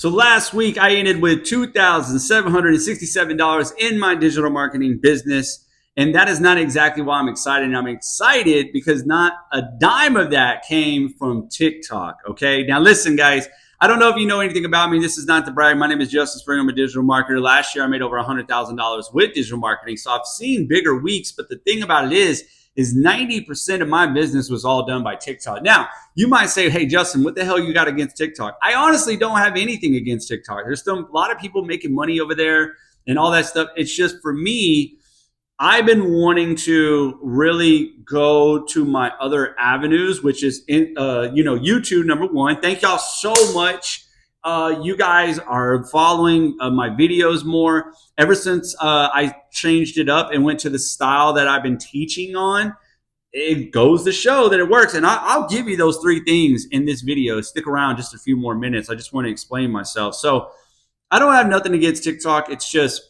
So last week I ended with $2,767 in my digital marketing business. And that is not exactly why I'm excited. And I'm excited because not a dime of that came from TikTok. Okay. Now listen, guys, I don't know if you know anything about me. This is not to brag. My name is Justin Spring. I'm a digital marketer. Last year I made over $100,000 with digital marketing. So I've seen bigger weeks, but the thing about it is 90% of my business was all done by TikTok. Now, you might say, hey, Justin, what the hell you got against TikTok? I honestly don't have anything against TikTok. There's still a lot of people making money over there and all that stuff. It's just for me, I've been wanting to really go to my other avenues, which is YouTube, number one. Thank y'all so much. You guys are following my videos more. Ever since I changed it up and went to the style that I've been teaching on, it goes to show that it works. And I'll give you those three things in this video. Stick around just a few more minutes. I just want to explain myself. So I don't have nothing against TikTok. It's just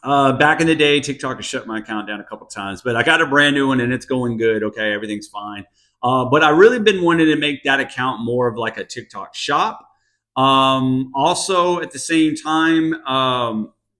back in the day, TikTok has shut my account down a couple times, but I got a brand new one and it's going good. Okay, everything's fine. But I really been wanting to make that account more of like a TikTok shop. Also, at the same time,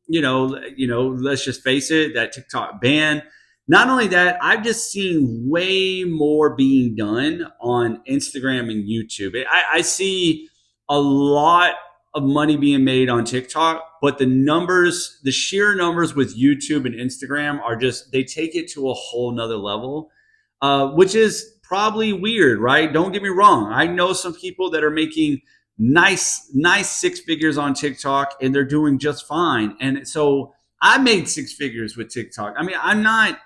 let's just face it, that TikTok ban. Not only that, I've just seen way more being done on Instagram and YouTube. I see a lot of money being made on TikTok, but the sheer numbers with YouTube and Instagram are just, they take it to a whole nother level, which is probably weird, right? Don't get me wrong. I know some people that are making nice six figures on TikTok and they're doing just fine. And so I made six figures with TikTok. I mean, I'm not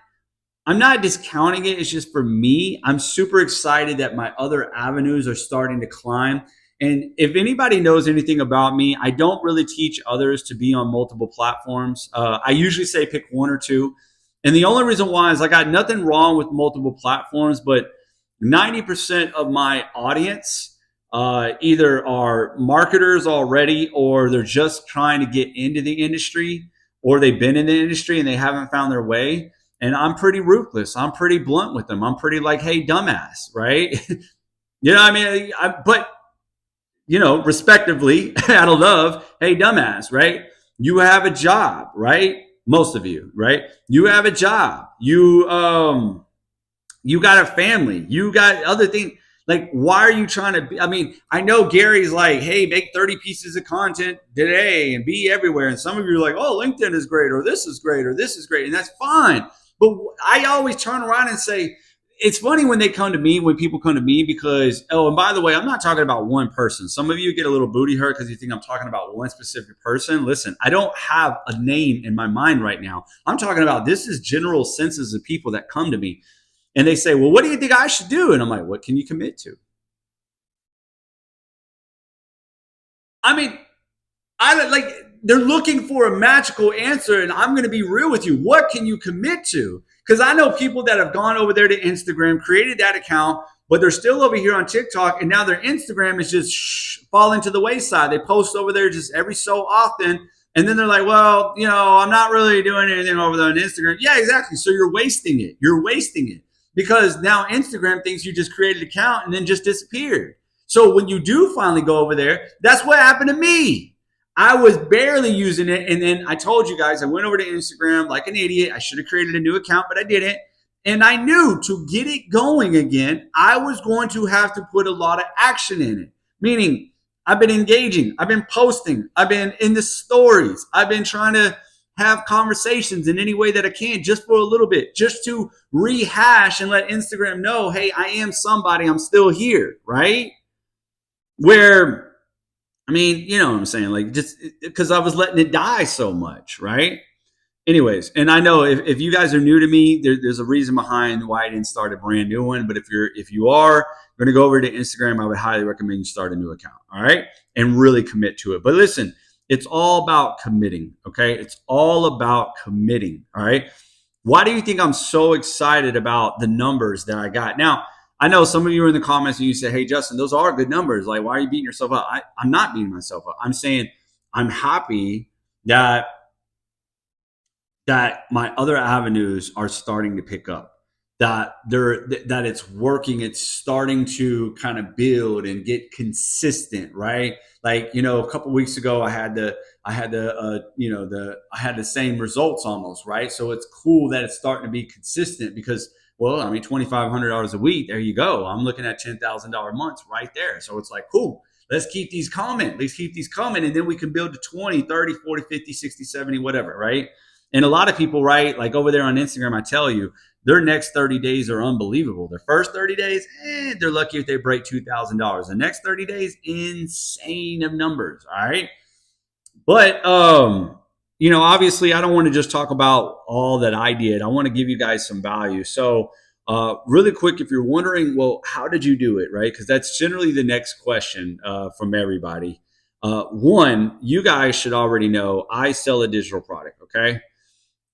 discounting it. It's just for me, I'm super excited that my other avenues are starting to climb. And if anybody knows anything about me, I don't really teach others to be on multiple platforms. I usually say pick one or two. And the only reason why is I got nothing wrong with multiple platforms, but 90% of my audience either are marketers already, or they're just trying to get into the industry, or they've been in the industry and they haven't found their way. And I'm pretty ruthless. I'm pretty blunt with them. I'm pretty like, hey, dumbass, right? You know what I mean? But respectively, out of love, hey, dumbass, right? You have a job, right? Most of you, right? You have a job. You got a family. You got other things. Like, why are you trying to be? I mean, I know Gary's like, hey, make 30 pieces of content today and be everywhere. And some of you are like, oh, LinkedIn is great, or this is great, or this is great. And that's fine. But I always turn around and say, it's funny when people come to me because, oh, and by the way, I'm not talking about one person. Some of you get a little booty hurt because you think I'm talking about one specific person. Listen, I don't have a name in my mind right now. I'm talking about, this is general senses of people that come to me and they say, well, what do you think I should do? And I'm like, what can you commit to? I mean, they're looking for a magical answer, and I'm going to be real with you. What can you commit to? Because I know people that have gone over there to Instagram, created that account, but they're still over here on TikTok, and now their Instagram is just falling to the wayside. They post over there just every so often, and then they're like, well, I'm not really doing anything over there on Instagram. Yeah, exactly. So you're wasting it. You're wasting it because now Instagram thinks you just created an account and then just disappeared. So when you do finally go over there, that's what happened to me. I was barely using it. And then I told you guys, I went over to Instagram like an idiot. I should have created a new account, but I didn't. And I knew to get it going again, I was going to have to put a lot of action in it. Meaning, I've been engaging, I've been posting, I've been in the stories, I've been trying to have conversations in any way that I can, just for a little bit, just to rehash and let Instagram know, hey, I am somebody, I'm still here, right? Where, I mean, you know what I'm saying? Like, just because I was letting it die so much, right? Anyways, and I know if you guys are new to me, there's a reason behind why I didn't start a brand new one. But if you are going to go over to Instagram, I would highly recommend you start a new account. All right, and really commit to it. But listen, it's all about committing. Okay, it's all about committing. All right. Why do you think I'm so excited about the numbers that I got now? I know some of you are in the comments and you say, hey, Justin, those are good numbers. Like, why are you beating yourself up? I'm not beating myself up. I'm saying I'm happy that my other avenues are starting to pick up. that it's working, it's starting to kind of build and get consistent, right? Like, a couple of weeks ago I had the same results almost, right? So it's cool that it's starting to be consistent because, well, I mean, $2,500 a week, there you go. I'm looking at $10,000 months right there. So it's like, cool, let's keep these coming, and then we can build to 20, 30, 40, 50, 60, 70, whatever, right? And a lot of people, right, like over there on Instagram, I tell you, their next 30 days are unbelievable. Their first 30 days, they're lucky if they break $2,000. The next 30 days, insane of numbers. All right. But, obviously, I don't want to just talk about all that I did. I want to give you guys some value. So, really quick, if you're wondering, well, how did you do it? Right. Because that's generally the next question from everybody. One, you guys should already know I sell a digital product. Okay.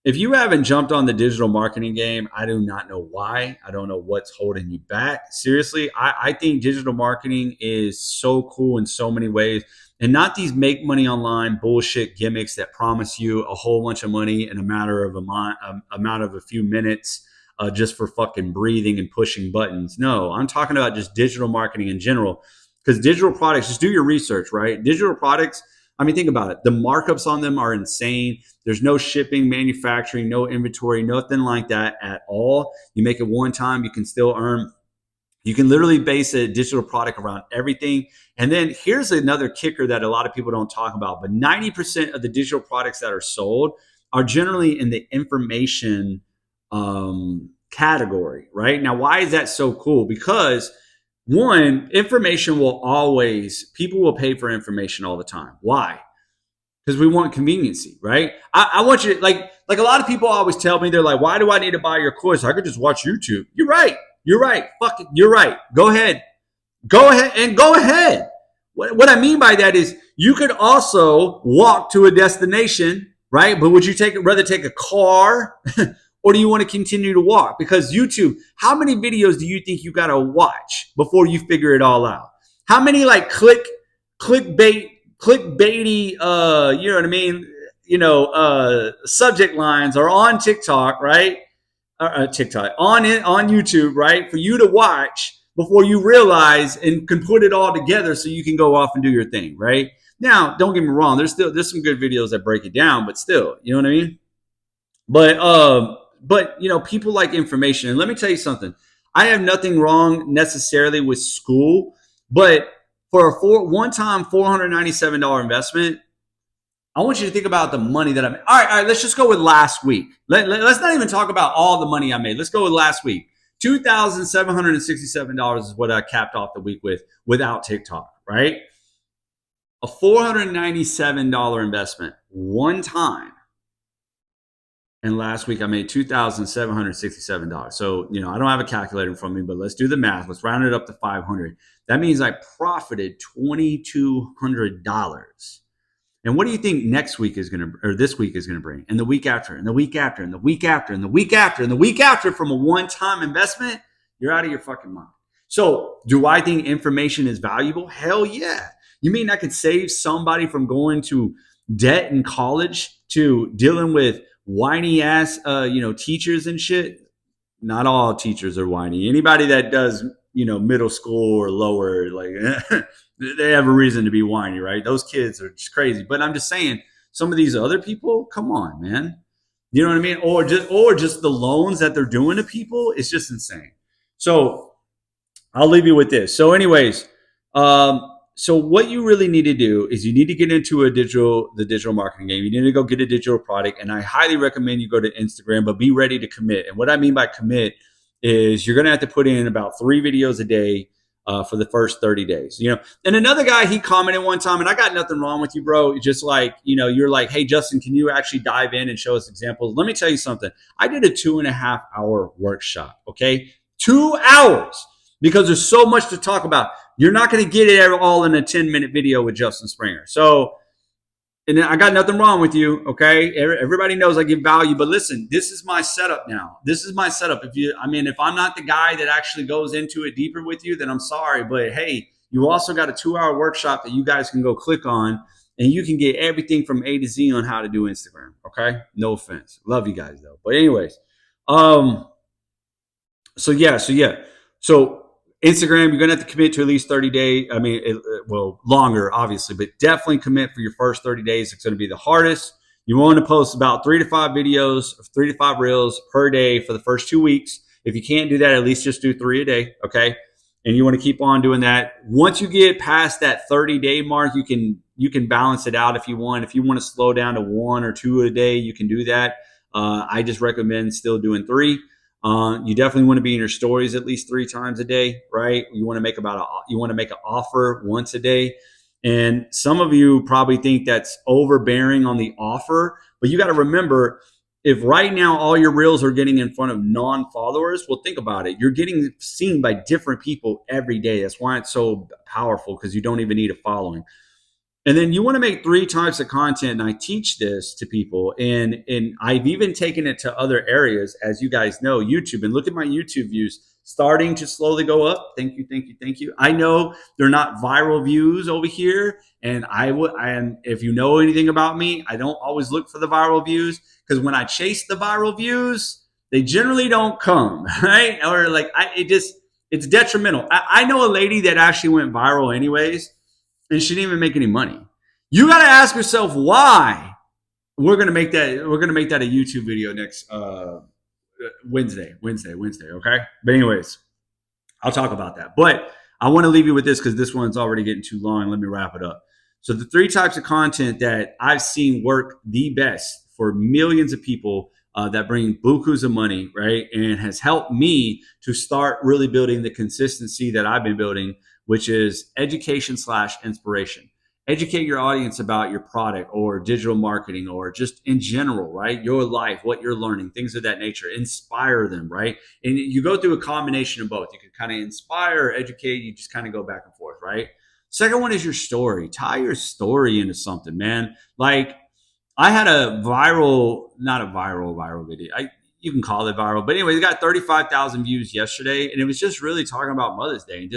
If you haven't jumped on the digital marketing game, I do not know why. I don't know what's holding you back. Seriously, I think digital marketing is so cool in so many ways. And not these make money online bullshit gimmicks that promise you a whole bunch of money in a matter of amount of a few minutes just for fucking breathing and pushing buttons. No, I'm talking about just digital marketing in general. Because digital products, just do your research, right? Digital products, I mean, think about it. The markups on them are insane. There's no shipping, manufacturing, no inventory, nothing like that at all. You make it one time, you can still earn. You can literally base a digital product around everything. And then here's another kicker that a lot of people don't talk about, but 90% of the digital products that are sold are generally in the information category, right? Now, why is that so cool? Because one, information will always, people will pay for information all the time. Why? Because we want conveniency, right? I want you to, like a lot of people always tell me, they're like, why do I need to buy your course? I could just watch YouTube. You're right. You're right. Fuck it. You're right. Go ahead. Go ahead. What I mean by that is you could also walk to a destination, right? But would you rather take a car or do you want to continue to walk? Because YouTube, how many videos do you think you got to watch before you figure it all out? How many like clickbaity, you know what I mean? Subject lines are on TikTok, right? TikTok on YouTube, right? For you to watch before you realize and can put it all together so you can go off and do your thing, right? Now, don't get me wrong, there's some good videos that break it down, but still, you know what I mean? But people like information. And let me tell you something. I have nothing wrong necessarily with school, but for a one-time $497 investment, I want you to think about the money that I made. All right, let's just go with last week. Let's not even talk about all the money I made. Let's go with last week. $2,767 is what I capped off the week with without TikTok, right? A $497 investment one time. And last week I made $2,767. So, I don't have a calculator in front of me, but let's do the math. Let's round it up to 500. That means I profited $2,200. And what do you think next week is going to, or this week is going to bring? And the week after, and the week after, and the week after, and the week after, and the week after from a one-time investment? You're out of your fucking mind. So do I think information is valuable? Hell yeah. You mean I could save somebody from going to debt in college to dealing with whiny ass, teachers and shit? Not all teachers are whiny. Anybody that does, middle school or lower, like they have a reason to be whiny, right? Those kids are just crazy. But I'm just saying, some of these other people, come on, man. You know what I mean? Or just the loans that they're doing to people, it's just insane. So I'll leave you with this. So, anyways, so what you really need to do is you need to get into the digital marketing game. You need to go get a digital product, and I highly recommend you go to Instagram, but be ready to commit. And what I mean by commit is you're going to have to put in about 3 videos a day for the first 30 days. And another guy, he commented one time, and I got nothing wrong with you, bro. It's just like, you're like, hey, Justin, can you actually dive in and show us examples? Let me tell you something. I did a 2.5-hour workshop. Okay, 2 hours. Because there's so much to talk about. You're not going to get it all in a 10-minute video with Justin Springer. So, and I got nothing wrong with you, okay? Everybody knows I give value, but listen, this is my setup now. This is my setup. If I'm not the guy that actually goes into it deeper with you, then I'm sorry. But hey, you also got a 2-hour workshop that you guys can go click on, and you can get everything from A to Z on how to do Instagram, okay? No offense. Love you guys, though. But anyways, So So Instagram, you're gonna have to commit to at least 30 days. I mean, well, longer, obviously, but definitely commit for your first 30 days. It's gonna be the hardest. You want to post about 3 to 5 videos, 3 to 5 reels per day for the first 2 weeks. If you can't do that, at least just do 3 a day, okay? And you want to keep on doing that. Once you get past that 30-day mark, you can balance it out if you want. If you want to slow down to 1 or 2 a day, you can do that. I just recommend still doing 3. You definitely want to be in your stories at least 3 times a day, right? You want to make an offer once a day. And some of you probably think that's overbearing on the offer, but you got to remember, if right now all your reels are getting in front of non-followers, well, think about it. You're getting seen by different people every day. That's why it's so powerful, because you don't even need a following. And then you want to make 3 types of content. And I teach this to people. And I've even taken it to other areas, as you guys know, YouTube. And look at my YouTube views starting to slowly go up. Thank you, thank you, thank you. I know they're not viral views over here. And if you know anything about me, I don't always look for the viral views, because when I chase the viral views, they generally don't come, right? Or like, it's detrimental. I know a lady that actually went viral anyways, and she didn't even make any money. You got to ask yourself why. We're gonna make that a YouTube video next Wednesday. Okay. But anyways, I'll talk about that. But I want to leave you with this, because this one's already getting too long. Let me wrap it up. So the 3 types of content that I've seen work the best for millions of people, that bring bukus of money, right, and has helped me to start really building the consistency that I've been building, which is education / inspiration. Educate your audience about your product or digital marketing, or just in general, right? Your life, what you're learning, things of that nature. Inspire them, right? And you go through a combination of both. You can kind of inspire or educate. You just kind of go back and forth, right? Second one is your story. Tie your story into something, man. Like, I had a not a viral video. You can call it viral, but anyway, it got 35,000 views yesterday, and it was just really talking about Mother's Day, and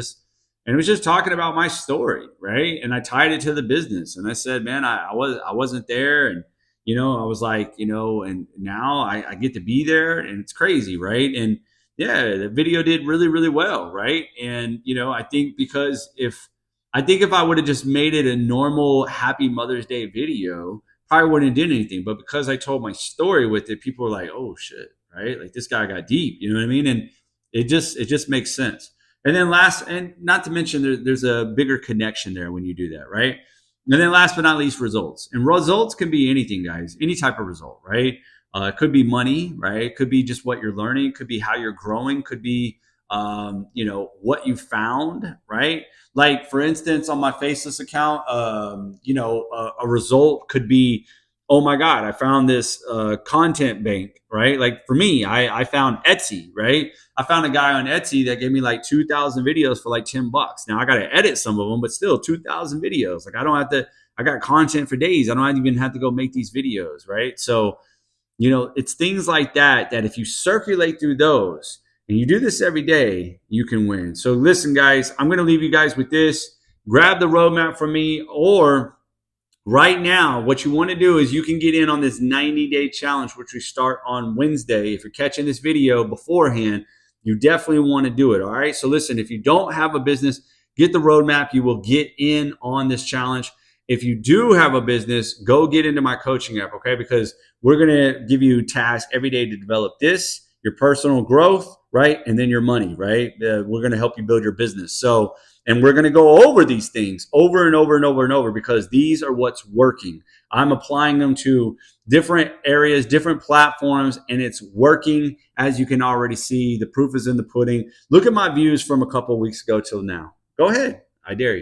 it was just talking about my story, right? And I tied it to the business, and I said, man, I wasn't there, and I was like, and now I get to be there, and it's crazy, right? And yeah, the video did really, really well, right? And I think if I would have just made it a normal Happy Mother's Day video, probably wouldn't have did anything. But because I told my story with it, people were like, "Oh shit!" Right? Like, this guy got deep. You know what I mean? And it just makes sense. And then last, and not to mention, there's a bigger connection there when you do that, right? And then last but not least, results. And results can be anything, guys. Any type of result, right? It could be money, right? It could be just what you're learning. It could be how you're growing. It could be what you found, right? Like, for instance, on my Faceless account, a result could be, oh my God, I found this content bank, right? Like for me, I found Etsy, right? I found a guy on Etsy that gave me like 2,000 videos for like $10. Now I got to edit some of them, but still 2,000 videos. Like, I got content for days. I don't even have to go make these videos, right? So, it's things like that if you circulate through those, and you do this every day, you can win. So listen, guys, I'm going to leave you guys with this. Grab the roadmap from me, or right now, what you want to do is you can get in on this 90-day challenge, which we start on Wednesday. If you're catching this video beforehand, you definitely want to do it. All right. So listen, if you don't have a business, get the roadmap. You will get in on this challenge. If you do have a business, go get into my coaching app. Okay. Because we're going to give you tasks every day to develop this, your personal growth, right? And then your money, right? We're going to help you build your business. So, and we're going to go over these things over and over and over and over, because these are what's working. I'm applying them to different areas, different platforms, and it's working. As you can already see, the proof is in the pudding. Look at my views from a couple of weeks ago till now. Go ahead. I dare you.